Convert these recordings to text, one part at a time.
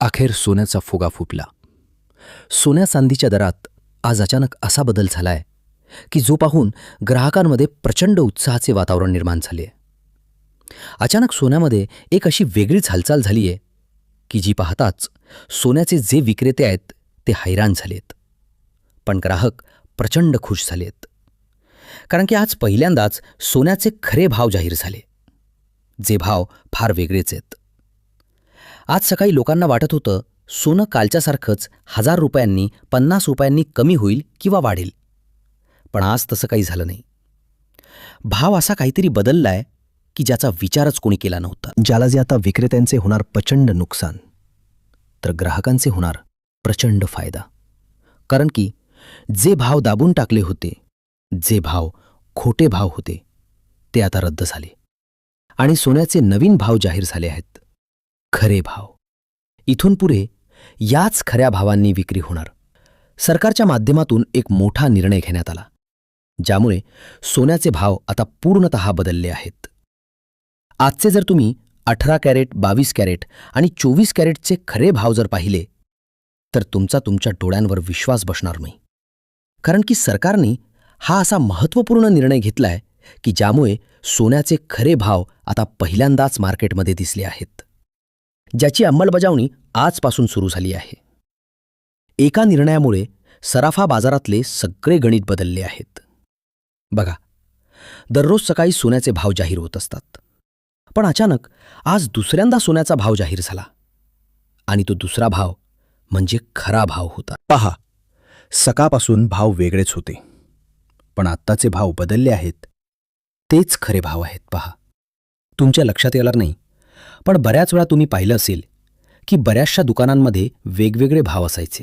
अखेर सोन्याचा फुगा फुटला. सोन्या चांदीच्या दरात आज अचानक असा बदल झालाय की जो पाहून ग्राहकांमध्ये प्रचंड उत्साहाचे वातावरण निर्माण झाले आहे. अचानक सोन्यामध्ये एक अशी वेगळीच हालचाल झाली आहे की जी पाहताच सोन्याचे जे विक्रेते आहेत ते हैराण झालेत, पण ग्राहक प्रचंड खुश झालेत. कारण की आज पहिल्यांदाच सोन्याचे खरे भाव जाहीर झाले, जे भाव फार वेगळेच आहेत. आज सकाळी लोकांना वाटत होतं सोनं कालच्यासारखंच 1000 रुपयांनी 50 रुपयांनी कमी होईल किंवा वाढेल, पण आज तसं काही झालं नाही. भाव असा काहीतरी बदललाय की ज्याचा विचारच कोणी केला नव्हता. ज्याला जे आता विक्रेत्यांचे होणार प्रचंड नुकसान, तर ग्राहकांचे होणार प्रचंड फायदा. कारण की जे भाव दाबून टाकले होते, जे भाव खोटे भाव होते, ते आता रद्द झाले आणि सोन्याचे नवीन भाव जाहीर झाले आहेत, खरे भाव. इथून पुढे याच खऱ्या भावांनी विक्री होणार. सरकारच्या माध्यमातून एक मोठा निर्णय घेण्यात आला, ज्यामुळे सोन्याचे भाव आता पूर्णतः बदलले आहेत. आजचे जर तुम्ही 18 कॅरेट, 22 कॅरेट आणि 24 कॅरेटचे खरे भाव जर पाहिले, तर तुमच्या डोळ्यांवर विश्वास बसणार नाही. कारण की सरकारने हा असा महत्त्वपूर्ण निर्णय घेतलाय की ज्यामुळे सोन्याचे खरे भाव आता पहिल्यांदाच मार्केटमध्ये दिसले आहेत, ज्याची अंमलबजावणी आजपासून सुरू झाली आहे. एका निर्णयामुळे सराफा बाजारातले सगळे गणित बदलले आहेत. बघा, दररोज सकाळी सोन्याचे भाव जाहीर होत असतात, पण अचानक आज दुसऱ्यांदा सोन्याचा भाव जाहीर झाला आणि तो दुसरा भाव म्हणजे खरा भाव होता. पहा, सकाळपासून भाव वेगळेच होते, पण आत्ताचे भाव बदलले आहेत. तेच खरे भाव आहेत. पहा, तुमच्या लक्षात येणार नाही, पण बऱ्याच वेळा तुम्ही पाहिलं असेल की बऱ्याचशा दुकानांमध्ये वेगवेगळे भाव असायचे.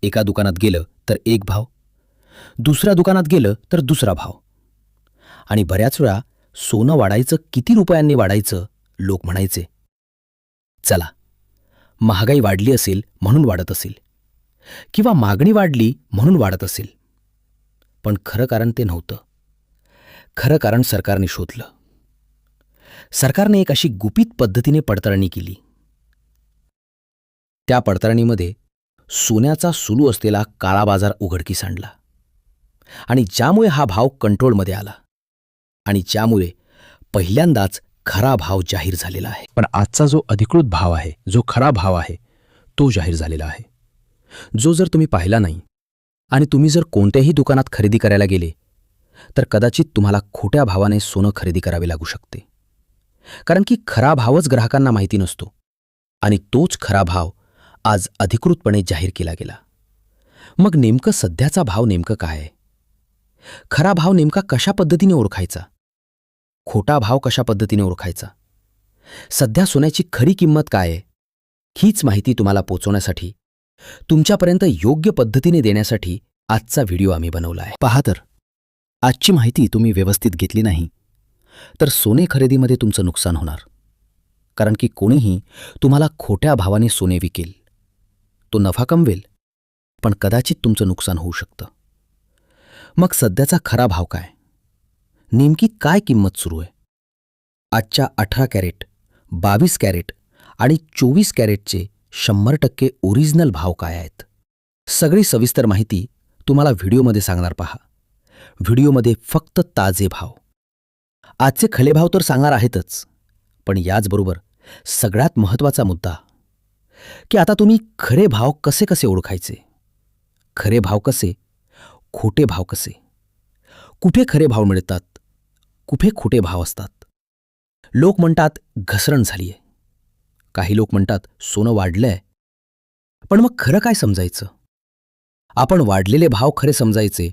एका दुकानात गेलं तर एक भाव, दुसऱ्या दुकानात गेलं तर दुसरा भाव. आणि बऱ्याच वेळा सोनं वाढायचं किती रुपयांनी वाढायचं, लोक म्हणायचे, चला, महागाई वाढली असेल म्हणून वाढत असेल, किंवा मागणी वाढली म्हणून वाढत असेल. पण खरं कारण ते नव्हतं. खरं कारण सरकारने शोधलं. सरकारने एक अशी गुपित पद्धतीने पडताळणी केली. त्या पडताळणीमध्ये सोन्याचा सुरू असलेला काळा बाजार उघडकीस आणला आणि ज्यामुळे हा भाव कंट्रोलमध्ये आला आणि ज्यामुळे पहिल्यांदाच खरा भाव जाहीर झालेला आहे. पण आजचा जो अधिकृत भाव आहे, जो खरा भाव आहे, तो जाहीर झालेला आहे. जो जर तुम्ही पाहिला नाही आणि तुम्ही जर कोणत्याही दुकानात खरेदी करायला गेले, तर कदाचित तुम्हाला खोट्या भावाने सोनं खरेदी करावे लागू शकते. कारण की खरा भावच ग्राहकांना माहिती नसतो आणि तोच खरा भाव आज अधिकृतपणे जाहीर केला गेला. मग नेमकं सध्याचा भाव नेमकं काय आहे? खरा भाव नेमका कशा पद्धतीने ओळखायचा? खोटा भाव कशा पद्धतीने ओळखायचा? सध्या सोन्याची खरी किंमत काय आहे? हीच माहिती तुम्हाला पोचवण्यासाठी, तुमच्यापर्यंत योग्य पद्धतीने देण्यासाठी आजचा व्हिडिओ आम्ही बनवला आहे. पहा, तर आजची माहिती तुम्ही व्यवस्थित घेतली नाही तर सोने खरेदीमध्ये तुमचं नुकसान होणार. कारण की कोणीही तुम्हाला खोट्या भावाने सोने विकेल. तो नफा कमवेल, पण कदाचित तुमचं नुकसान होऊ शकतं. मग सध्याचा खरा भाव काय? नेमकी काय किंमत सुरू आहे? आजच्या 18 कॅरेट, 22 कॅरेट आणि 24 कॅरेटचे 100% ओरिजिनल भाव काय आहेत? सगळी सविस्तर माहिती तुम्हाला व्हिडिओमध्ये सांगणार. पहा, व्हिडिओमध्ये फक्त ताजे भाव. आजचे खले भाव तर सांगणार आहेतच, पण याचबरोबर सगळ्यात महत्त्वाचा मुद्दा की आता तुम्ही खरे भाव कसे कसे ओळखायचे? खरे भाव कसे, खोटे भाव कसे? कुठे खरे भाव मिळतात, कुठे खोटे भाव असतात? लोक म्हणतात घसरण झालीय, काही लोक म्हणतात सोनं वाढलंय. पण मग खरं काय समजायचं? आपण वाढलेले भाव खरे समजायचे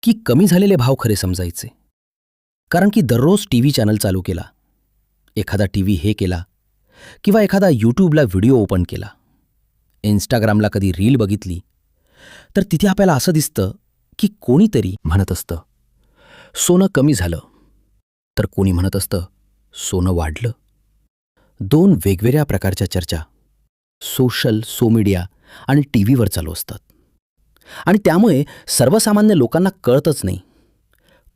की कमी झालेले भाव खरे समजायचे? कारण की दररोज टीव्ही चॅनल चालू केला, एखादा टीव्ही हे केला, किंवा एखादा यूट्यूबला व्हिडिओ ओपन केला, इंस्टाग्रामला कधी रील बघितली, तर तिथे आपल्याला असं दिसतं की कोणीतरी म्हणत असतं सोनं कमी झालं, तर कोणी म्हणत असतं सोनं वाढलं. दोन वेगवेगळ्या प्रकारच्या चर्चा सोशल, मीडिया आणि टीव्हीवर चालू असतात आणि त्यामुळे सर्वसामान्य लोकांना कळतच नाही.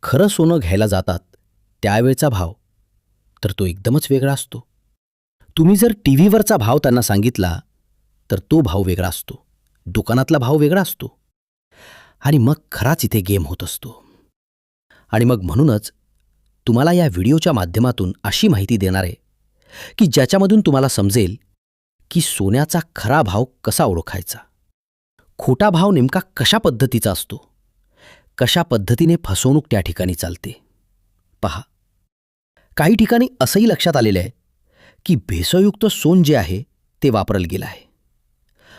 खरं सोनं घ्यायला जातात त्यावेळचा भाव तर तो एकदमच वेगळा असतो. तुम्ही जर टीव्हीवरचा भाव त्यांना सांगितला तर तो भाव वेगळा असतो, दुकानातला भाव वेगळा असतो. आणि मग खराच इथे गेम होत असतो. आणि मग म्हणूनच तुम्हाला या व्हिडिओच्या माध्यमातून अशी माहिती देणार आहे की ज्याच्यामधून तुम्हाला समजेल की सोन्याचा खरा भाव कसा ओळखायचा, खोटा भाव नेमका कशा पद्धतीचा असतो, कशा पद्धतीने फसवणूक त्या ठिकाणी चालते. पहा, काही ठिकाणी असंही लक्षात आलेलं आहे की भेसळयुक्त सोन जे आहे ते वापरलं गेलं आहे.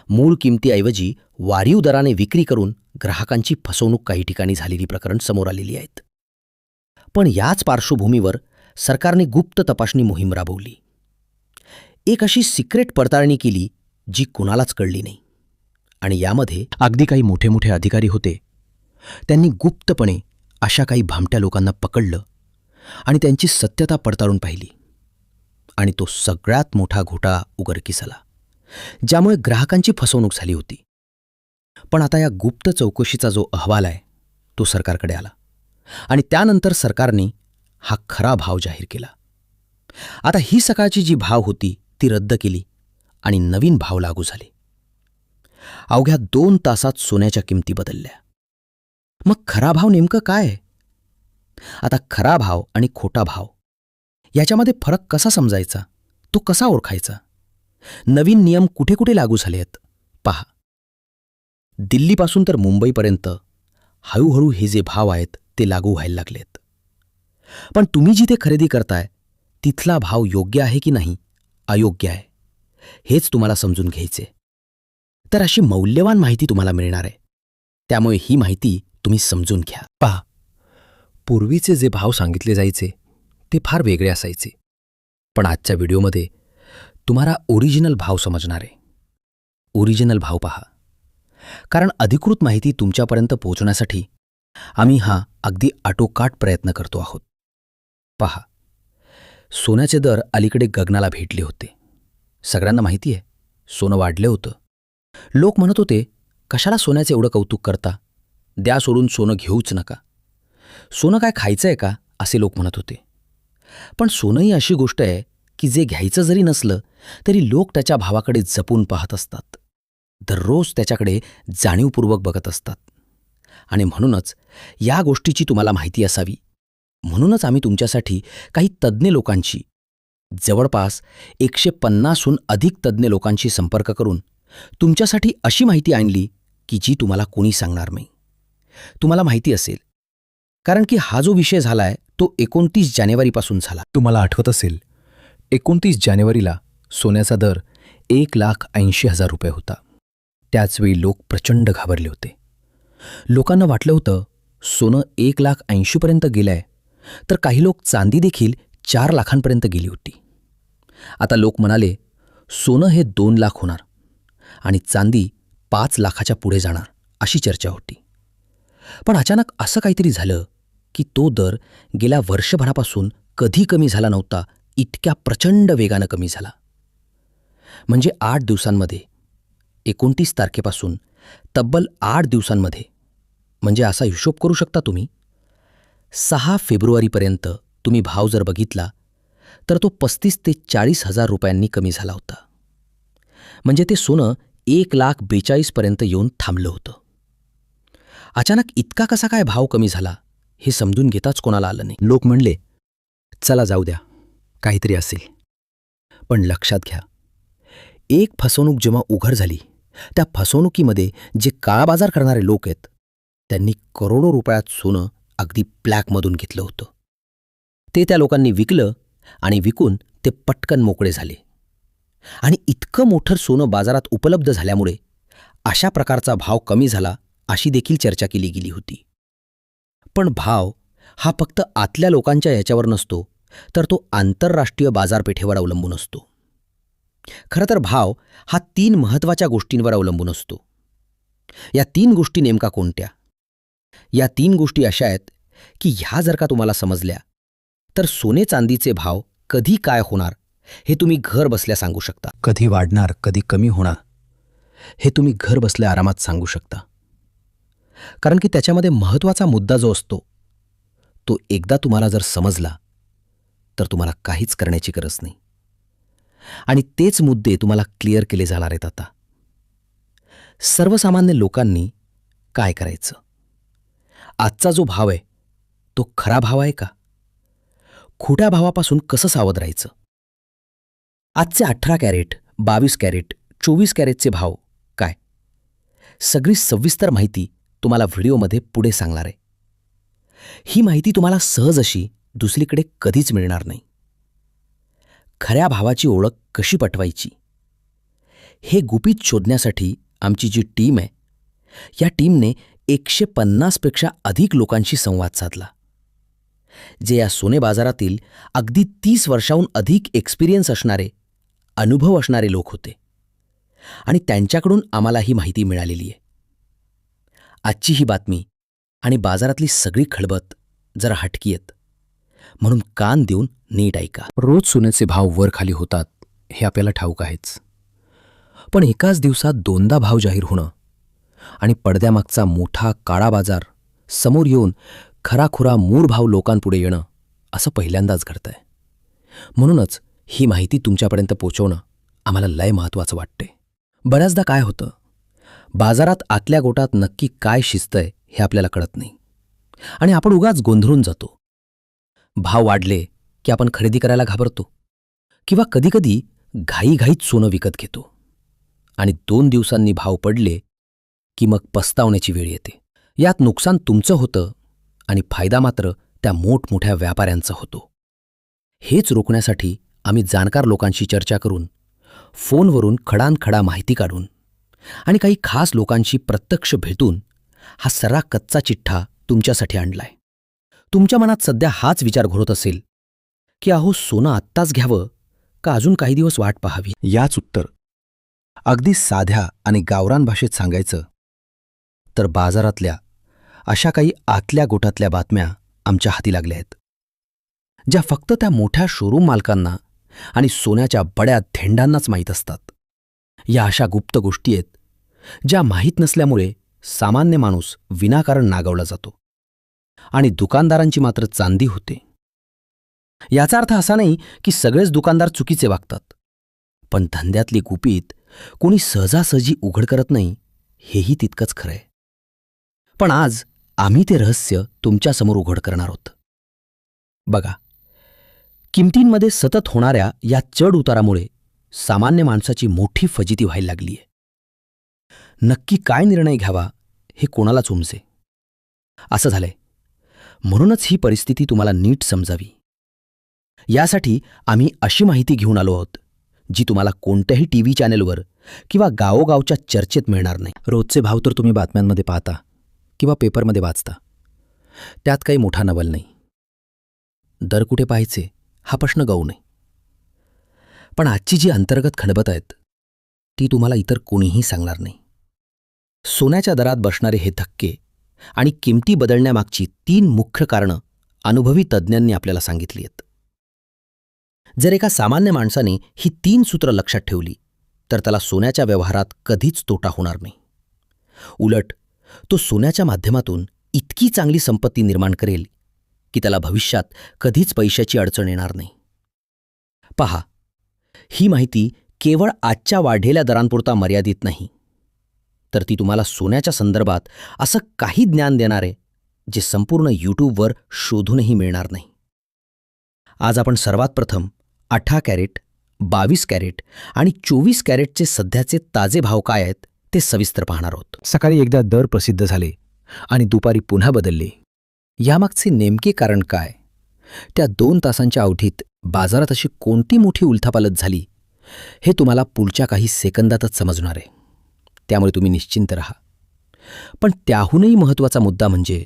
मूळ किमतीऐवजी वाढीव दराने विक्री करून ग्राहकांची फसवणूक काही ठिकाणी झालेली प्रकरण समोर आलेली आहेत. पण याच पार्श्वभूमीवर सरकारने गुप्त तपासणी मोहीम राबवली. एक अशी सिक्रेट पडताळणी केली जी कुणालाच कळली नाही. आणि यामध्ये अगदी काही मोठे मोठे अधिकारी होते. त्यांनी गुप्तपणे अशा काही भामट्या लोकांना पकडलं आणि त्यांची सत्यता पडताळून पाहिली. आणि तो सगळ्यात मोठा घोटाळा उघडकीस आला, ज्यामुळे ग्राहकांची फसवणूक झाली होती. पण आता या गुप्त चौकशीचा जो अहवाल आहे तो सरकारकडे आला आणि त्यानंतर सरकारने हा खरा भाव जाहीर केला. आता ही सकाळची जी भाव होती ती रद्द केली आणि नवीन भाव लागू झाले. अवघ्या 2 तासात सोन्याच्या किमती बदलल्या. मग खरा भाव नेमकं काय आहे? आता खरा भाव आणि खोटा भाव याच्यामध्ये फरक कसा समजायचा, तो कसा ओळखायचा? नवीन नियम कुठे कुठे लागू झाले आहेत पहा. दिल्लीपासून तर मुंबईपर्यंत हळूहळू हे जे भाव आहेत ते लागू व्हायला लागलेत. पण तुम्ही जिथे खरेदी करताय तिथला भाव योग्य आहे की नाही, अयोग्य आहे, हेच तुम्हाला समजून घ्यायचे. तर अशी मौल्यवान माहिती तुम्हाला मिळणार आहे. त्यामुळे ही माहिती तुम्ही समजून घ्या. पहा, पूर्वीचे जे भाव सांगितले जायचे ते फार वेगळे असायचे. पण आजच्या व्हिडिओमध्ये तुम्हाला ओरिजिनल भाव समजणार आहे. ओरिजिनल भाव पहा, कारण अधिकृत माहिती तुमच्यापर्यंत पोहोचण्यासाठी आम्ही हा अगदी आटोकाट प्रयत्न करतो आहोत. पहा, सोन्याचे दर अलीकडे गगनाला भेटले होते. सगळ्यांना माहिती आहे, सोनं वाढलं होतं. लोक म्हणत होते, कशाला सोन्याचे एवढं कौतुक करता, द्या सोडून, सोनं घेऊच नका. सोनं काय खायचं आहे का, असे लोक म्हणत होते. पण सोनं ही अशी गोष्ट आहे की जे घ्यायचं जरी नसलं तरी लोक त्याच्या भावाकडे जपून पाहत असतात, दररोज त्याच्याकडे जाणीवपूर्वक बघत असतात. आणि म्हणूनच या गोष्टीची तुम्हाला माहिती असावी म्हणूनच आम्ही तुमच्यासाठी काही तज्ज्ञ लोकांची, जवळपास 150हून अधिक तज्ज्ञ लोकांशी संपर्क करून तुमच्यासाठी अशी माहिती आणली की जी तुम्हाला कोणी सांगणार नाही. तुम्हाला माहिती असेल, कारण की हा जो विषय झालाय तो 29 जानेवारीपासून झाला. तुम्हाला आठवत असेल, 29 जानेवारीला सोन्याचा दर 1,80,000 रुपये होता. त्याचवेळी लोक प्रचंड घाबरले होते. लोकांना वाटलं होतं सोनं 1,80,000पर्यंत गेलंय, तर काही लोक चांदी देखील 4 लाखांपर्यंत गेली होती. आता लोक म्हणाले सोनं हे 2 लाख होणार आणि चांदी 5 लाखाच्या पुढे जाणार, अशी चर्चा होती. पण अचानक असं काहीतरी झालं की तो दर गेल्या वर्षभरापासून कधी कमी झाला नव्हता, इतक्या प्रचंड वेगानं कमी झाला. म्हणजे 8 दिवसांमध्ये, 29 तारखेपासून तब्बल 8 दिवसांमध्ये, म्हणजे असा हिशोब करू शकता तुम्ही, 6 फेब्रुवारीपर्यंत तुम्ही भाव जर बघितला तर तो 35 ते 40,000 रुपयांनी कमी झाला होता. म्हणजे ते सोनं 1,42,000पर्यंत येऊन थांबलं होतं. अचानक इतका कसा काय भाव कमी झाला हे समजून घेताच कोणाला आलं नाही. लोक म्हणले, चला जाऊ द्या, काहीतरी असेल. पण लक्षात घ्या, एक फसवणूक जेव्हा उघड झाली, त्या फसवणुकीमध्ये जे काळाबाजार करणारे लोक आहेत त्यांनी करोडो रुपयात सोनं अगदी ब्लॅकमधून घेतलं होतं. ते त्या लोकांनी विकलं आणि विकून ते पटकन मोकळे झाले. आणि इतकं मोठं सोनं बाजारात उपलब्ध झाल्यामुळे अशा प्रकारचा भाव कमी झाला अशी देखील चर्चा केली गेली होती. पण भाव हा फक्त आतल्या लोकांच्या याच्यावर नसतो, तर तो आंतरराष्ट्रीय बाजारपेठेवर अवलंबून असतो. खरं तर भाव हा 3 महत्त्वाच्या गोष्टींवर अवलंबून असतो. या 3 गोष्टी नेमका कोणत्या? या 3 गोष्टी अशा आहेत की ह्या जर का तुम्हाला समजल्या तर सोने चांदीचे भाव कधी काय होणार हे तुम्ही घर बसल्या सांगू शकता. कधी वाढणार, कधी कमी होणार, हे तुम्ही घर बसल्या आरामात सांगू शकता. कारण की त्याच्यामध्ये महत्त्वाचा मुद्दा जो असतो तो एकदा तुम्हाला जर समजला तर तुम्हाला काहीच करण्याची गरज नाही. आणि तेच मुद्दे तुम्हाला क्लिअर केले जाणार आहेत आता. सर्वसामान्य लोकांनी काय करायचं? आजचा जो भाव आहे तो खरा भाव आहे का? खोट्या भावापासून कसं सावध राहायचं? आजचे 18 कॅरेट, 22 कॅरेट, 24 कॅरेटचे भाव काय? सगळी सविस्तर माहिती तुम्हाला व्हिडिओमध्ये पुढे सांगणार आहे. ही माहिती तुम्हाला सहज अशी दुसरीकडे कधीच मिळणार नाही. खऱ्या भावाची ओळख कशी पटवायची हे गुपित शोधण्यासाठी आमची जी टीम आहे, या टीमने 150 पेक्षा अधिक लोकांशी संवाद साधला, जे या सोने बाजारातील अगदी 30 वर्षाहून अधिक एक्सपिरियन्स असणारे, अनुभव असणारे लोक होते आणि त्यांच्याकडून आम्हाला ही माहिती मिळालेली आहे. आजची ही बातमी आणि बाजारातली सगळी खळबत जरा हटकी आहेत, म्हणून कान देऊन नीट ऐका. रोज सोन्याचे भाव वर खाली होतात हे आपल्याला ठाऊक आहेच, पण एकाच दिवसात दोनदा भाव जाहीर होणं आणि पडद्यामागचा मोठा काळा बाजार समोर येऊन खराखुरा मूळ भाव लोकांपुढे येणं असं पहिल्यांदाच घडतंय. म्हणूनच ही माहिती तुमच्यापर्यंत पोचवणं आम्हाला लय महत्त्वाचं वाटते. बऱ्याचदा काय होतं, बाजारात आतल्या गोटात नक्की काय शिजतंय हे आपल्याला कळत नाही आणि आपण उगाच गोंधळून जातो. भाव वाढले की आपण खरेदी करायला घाबरतो किंवा कधीकधी घाईघाईत सोनं विकत घेतो आणि 2 दिवसांनी भाव पडले की मग पस्तावण्याची वेळ येते. यात नुकसान तुमचं होतं आणि फायदा मात्र त्या मोठमोठ्या व्यापाऱ्यांचा होतो. हेच रोखण्यासाठी आम्ही जाणकार लोकांशी चर्चा करून, फोनवरून खडानखडा माहिती काढून आणि काही खास लोकांशी प्रत्यक्ष भेटून हा सर्रा कच्चा चिठ्ठा तुमच्यासाठी आणलाय. तुमच्या मनात सध्या हाच विचार घोरत असेल की अहो, सोनं आत्ताच घ्यावं का अजून काही दिवस वाट पाहावी? याच उत्तर अगदी साध्या आणि गावरान भाषेत सांगायचं तर बाजारातल्या अशा काही आतल्या गोटातल्या बातम्या आमच्या हाती लागल्या आहेत, ज्या फक्त त्या मोठ्या शोरूम मालकांना आणि सोन्याच्या बड्या धेंडांनाच माहीत असतात. या अशा गुप्त गोष्टी आहेत ज्या माहीत नसल्यामुळे सामान्य माणूस विनाकारण नागावला जातो आणि दुकानदारांची मात्र चांदी होते. याचा अर्थ असा नाही की सगळेच दुकानदार चुकीचे वागतात, पण धंद्यातली गुपित कोणी सहजासहजी उघड करत नाही हेही तितकंच खरं आहे. पण आज आम्ही ते रहस्य तुमच्यासमोर उघड करणार आहोत. बघा, किमतींमध्ये सतत होणाऱ्या या चढ उतारामुळे सामान्य माणसाची मोठी फजिती व्हायला लागली आहे. नक्की काय निर्णय घ्यावा हे कोणालाच उमजे असं झालंय. म्हणूनच ही परिस्थिती तुम्हाला नीट समजावी यासाठी आम्ही अशी माहिती घेऊन आलो आहोत जी तुम्हाला कोणत्याही टीव्ही चॅनेलवर किंवा गावोगावच्या चर्चेत मिळणार नाही. रोजचे भाव तर तुम्ही बातम्यांमध्ये पाहता किंवा पेपरमध्ये वाचता, त्यात काही मोठा नवल नाही. दर कुठे पाहायचे हा प्रश्न गौण नाही. पण आजची जी अंतर्गत खळबत आहेत ती तुम्हाला इतर कोणीही सांगणार नाही. सोन्याच्या दरात बसणारे हे धक्के आणि किमती बदलण्यामागची 3 मुख्य कारणं अनुभवी तज्ज्ञांनी आपल्याला सांगितली आहेत. जर एका सामान्य माणसाने ही 3 सूत्र लक्षात ठेवली तर त्याला सोन्याच्या व्यवहारात कधीच तोटा होणार नाही. उलट तो सोन्याच्या माध्यमातून इतकी चांगली संपत्ती निर्माण करेल की त्याला भविष्यात कधीच पैशाची अडचण येणार नाही. पहा, ही माहिती केवळ आजच्या वाढलेल्या दरांपुरता मर्यादित नाही, तर ती तुम्हाला सोन्याच्या संदर्भात असं काही ज्ञान देणार आहे जे संपूर्ण यूट्यूबवर शोधूनही मिळणार नाही. आज आपण सर्वात प्रथम 18 कॅरेट, 22 कॅरेट आणि 24 कॅरेटचे सध्याचे ताजे भाव काय आहेत ते सविस्तर पाहणार आहोत. सकाळी एकदा दर प्रसिद्ध झाले आणि दुपारी पुन्हा बदलले. यामागचे नेमके कारण काय? त्या 2 तासांच्या अवधीत बाजारात अशी कोणती मोठी उलथापालथ झाली हे तुम्हाला पुढच्या काही सेकंदातच समजणार आहे. त्यामुळे तुम्ही निश्चिंत राहा. पण त्याहूनही महत्त्वाचा मुद्दा म्हणजे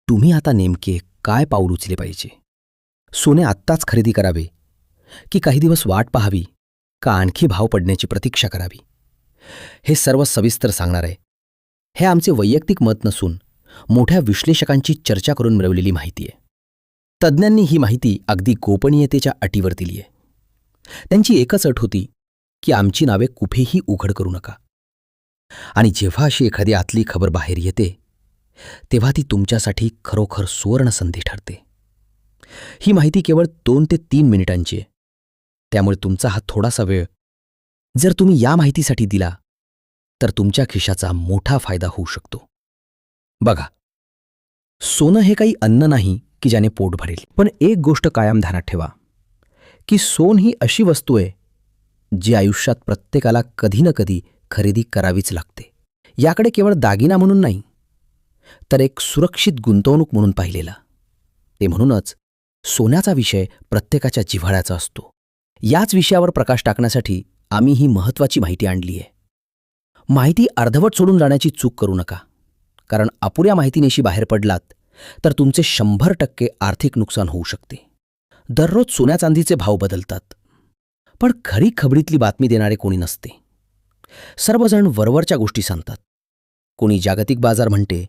तुम्ही आता नेमके काय पाऊल उचलले पाहिजे. सोने आत्ताच खरेदी करावे की काही दिवस वाट पाहावी का आणखी भाव पडण्याची प्रतीक्षा करावी, हे सर्व सविस्तर सांगणार आहे. हे आमचे वैयक्तिक मत नसून मोठ्या विश्लेषकांची चर्चा करून मिळवलेली माहिती आहे. तज्ज्ञांनी ही माहिती अगदी गोपनीयतेच्या अटीवर दिली आहे. त्यांची एकच अट होती की आमची नावे कुठेही उघड करू नका. आणि जेव्हा अशी एखादी आतली खबर बाहेर येते तेव्हा ती तुमच्यासाठी खरोखर सुवर्ण संधी ठरते. ही माहिती केवळ 2 ते 3 मिनिटांची आहे. त्यामुळे तुमचा हा थोडासा वेळ जर तुम्ही या माहितीसाठी दिला तर तुमच्या खिशाचा मोठा फायदा होऊ शकतो. बघा, सोनं हे काही अन्न नाही की ज्याने पोट भरेल. पण एक गोष्ट कायम ध्यानात ठेवा की सोन ही अशी वस्तू आहे जी आयुष्यात प्रत्येकाला कधी ना कधी खरेदी करावीच लागते. याकडे केवळ दागिना म्हणून नाही, तर एक सुरक्षित गुंतवणूक म्हणून पाहिलेला. ते म्हणूनच सोन्याचा विषय प्रत्येकाच्या जिव्हाळ्याचा असतो. याच विषयावर प्रकाश टाकण्यासाठी आम्ही ही महत्त्वाची माहिती आणली आहे. माहिती अर्धवट सोडून जाण्याची चूक करू नका, कारण अपुऱ्या माहितीनेशी बाहेर पडलात तर तुमचे 100% आर्थिक नुकसान होऊ शकते. दररोज सोन्या चांदीचे भाव बदलतात, पण खरी खबरीतली बातमी देणारे कोणी नसते. सर्वजण वरवरच्या गोष्टी सांगतात. कोणी जागतिक बाजार म्हणते,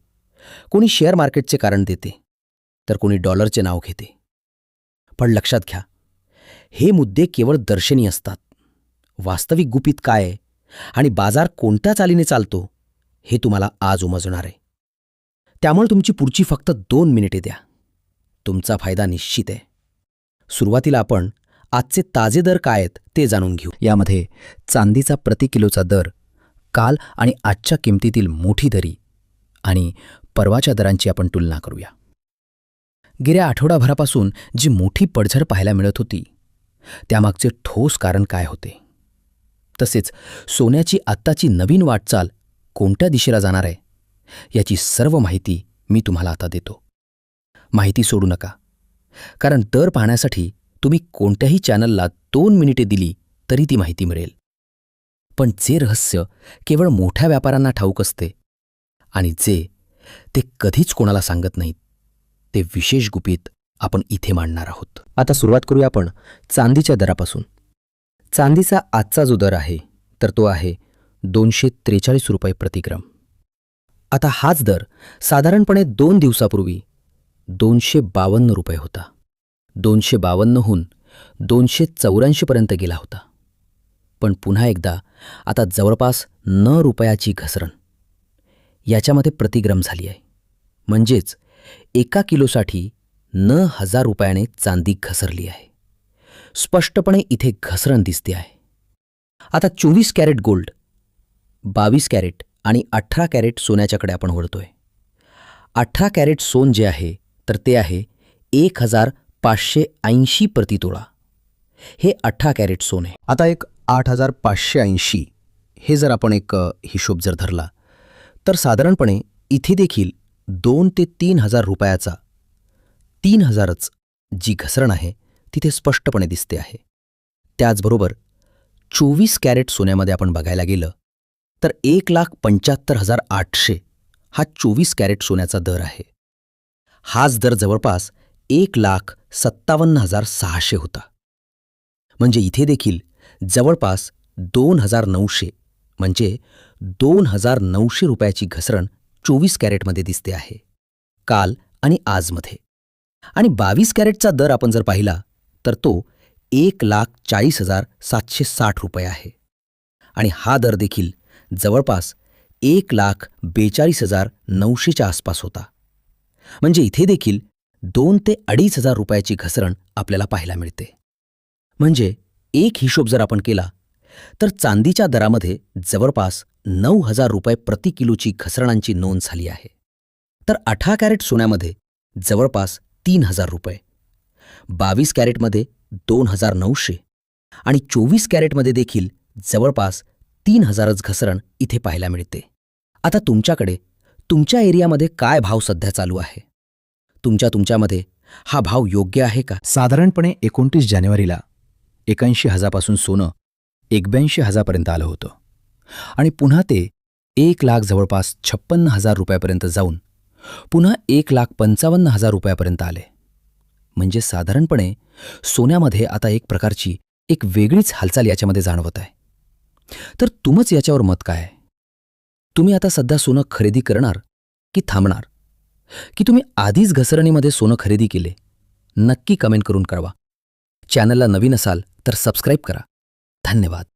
कोणी शेअर मार्केटचे कारण देते, तर कोणी डॉलरचे नाव घेते. पण लक्षात घ्या, हे मुद्दे केवळ दर्शनी असतात. वास्तविक गुपित काय आहे आणि बाजार कोणत्या चालीने चालतो हे तुम्हाला आज उमजणार आहे. त्यामुळे तुमची पुढची फक्त 2 मिनिटे द्या. तुमचा फायदा निश्चित आहे. सुरुवातीला आपण आजचे ताजे दर काय आहेत ते जाणून घेऊ. यामध्ये चांदीचा प्रति किलोचा दर, काल आणि आजच्या किमतीतील मोठी दरी आणि परवाच्या दरांची आपण तुलना करूया. गेल्या आठवडाभरापासून जी मोठी पडझड पाहायला मिळत होती, त्यामागचे ठोस कारण काय होते, तसेच सोन्याची आत्ताची नवीन वाटचाल कोणत्या दिशेला जाणार आहे, याची सर्व माहिती मी तुम्हाला आता देतो. माहिती सोडू नका, कारण दर पाहण्यासाठी तुम्ही कोणत्याही चॅनलला 2 मिनिटे दिली तरी ती माहिती मिळेल. पण जे रहस्य केवळ मोठ्या व्यापाऱ्यांना ठाऊक असते आणि जे ते कधीच कोणाला सांगत नाहीत, ते विशेष गुपित आपण इथे मांडणार आहोत. आता सुरुवात करूया आपण चांदीच्या दरापासून. चांदीचा आजचा जो दर आहे तर तो आहे 243 रुपये प्रति ग्राम. आता हाच दर साधारणपणे 2 दिवसापूर्वी 252 रुपये होता. 252हून 284 पर्यंत गेला होता. पण पुन्हा एकदा आता जवळपास 9 रुपयाची घसरण याच्यामध्ये प्रतिग्राम झाली आहे. म्हणजेच 1 किलोसाठी 9,000 रुपयाने चांदी घसरली आहे. स्पष्टपणे इथे घसरण दिसते आहे. आता 24 कॅरेट गोल्ड, 22 कॅरेट आणि 18 कॅरेट सोन्याच्याकडे आपण वळतोय. 18 कॅरेट सोन जे आहे तर ते आहे 1,580 प्रति तोळा. हे 18 कॅरेट सोन आहे. आता एक 8,580 हे जर आपण एक हिशोब जर धरला तर साधारणपणे इथे देखील 2 ते 3,000 रुपयाचा 3,000च जी घसरण आहे तिथे स्पष्टपणे दिसते आहे. त्याचबरोबर 24 कॅरेट सोन्यामध्ये आपण बघायला गेलं तर 1,75,800 हा 24 कॅरेट सोन्याचा दर आहे. हाच दर जवळपास 1,57,600 होता. म्हणजे इथे देखील जवळपास 2,900 म्हणजे 2,900 रुपयाची घसरण 24 कॅरेटमध्ये दिसते आहे, काल आणि आजमध्ये. आणि 22 कॅरेटचा दर आपण जर पाहिला तर तो 1,40,760 रुपये आहे. आणि हा दर देखील जवळपास 1,42,900च्या आसपास होता. म्हणजे इथे देखील 2 ते 2,500 रुपयाची घसरण आपल्याला पाहायला मिळते. म्हणजे एक हिशोब जर आपण केला तर चांदीच्या दरामध्ये जवळपास 9,000 रुपये प्रति किलोची घसरणांची नोंद झाली आहे. तर 18 कॅरेट सोन्यामध्ये जवळपास 3,000 रुपये, 22 कॅरेटमध्ये 2,900 आणि 24 कॅरेटमध्ये देखील जवळपास 3,000च घसरण इथे पाहायला मिळते. आता तुमच्याकडे तुमच्या एरियामध्ये काय भाव सध्या चालू आहे? तुमच्यामध्ये हा भाव योग्य आहे का? साधारणपणे 29 जानेवारीला 81,000 पासून सोनं 82,000 पर्यंत आलं होतं आणि पुन्हा ते 1,00,000 जवळपास 56,000 रुपयापर्यंत जाऊन पुन्हा 1,55,000 रुपयापर्यंत आले. म्हणजे साधारणपणे सोन्यामध्ये आता एक प्रकारची एक वेगळीच हालचाल याच्यामध्ये जाणवत आहे. तर तुमच याच्यावर मत काय आहे? तुम्ही आता सध्या सोनं खरेदी करणार की थांबणार? की तुम्ही आधीच घसरणीमध्ये सोनं खरेदी केले? नक्की कमेंट करून कळवा. चॅनलला नवीन असाल तर सबस्क्राईब करा. धन्यवाद.